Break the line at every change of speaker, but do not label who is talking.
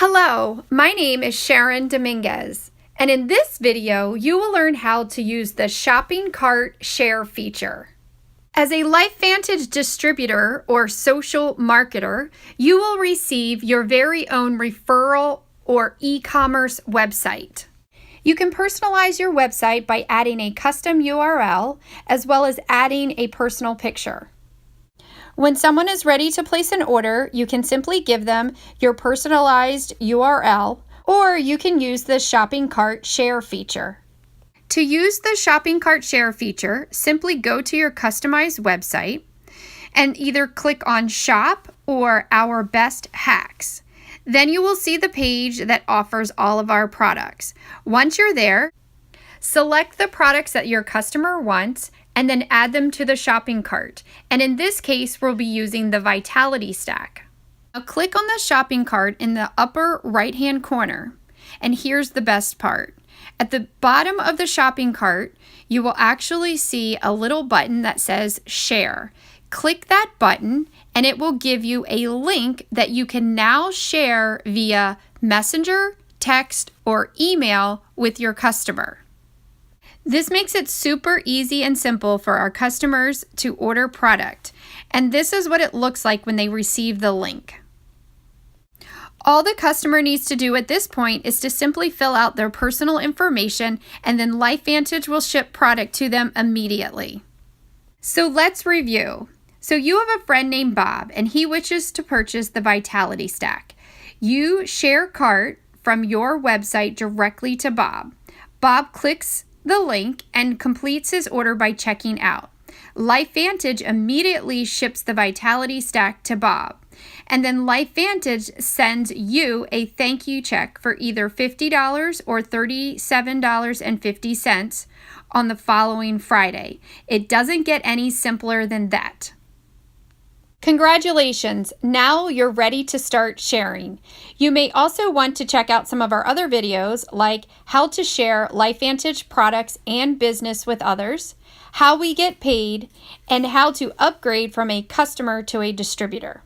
Hello, my name is Sharon Dominguez, and in this video, you will learn how to use the shopping cart share feature. As a LifeVantage distributor or social marketer, you will receive your very own referral or e-commerce website. You can personalize your website by adding a custom URL as well as adding a personal picture. When someone is ready to place an order, you can simply give them your personalized URL, or you can use the shopping cart share feature. To use the shopping cart share feature, simply go to your customized website and either click on Shop or Our Best Hacks. Then you will see the page that offers all of our products. Once you're there, select the products that your customer wants and then add them to the shopping cart. And in this case, we'll be using the Vitality Stack. Now click on the shopping cart in the upper right-hand corner. And here's the best part. At the bottom of the shopping cart, you will actually see a little button that says Share. Click that button and it will give you a link that you can now share via Messenger, text, or email with your customer. This makes it super easy and simple for our customers to order product, and this is what it looks like when they receive the link. All the customer needs to do at this point is to simply fill out their personal information, and then LifeVantage will ship product to them immediately. So let's review. So you have a friend named Bob, and he wishes to purchase the Vitality Stack. You share cart from your website directly to Bob. Bob clicks the link and completes his order by checking out. LifeVantage immediately ships the Vitality Stack to Bob, and then LifeVantage sends you a thank you check for either $50 or $37.50 on the following Friday. It doesn't get any simpler than that. Congratulations! Now you're ready to start sharing. You may also want to check out some of our other videos like how to share LifeVantage products and business with others, how we get paid, and how to upgrade from a customer to a distributor.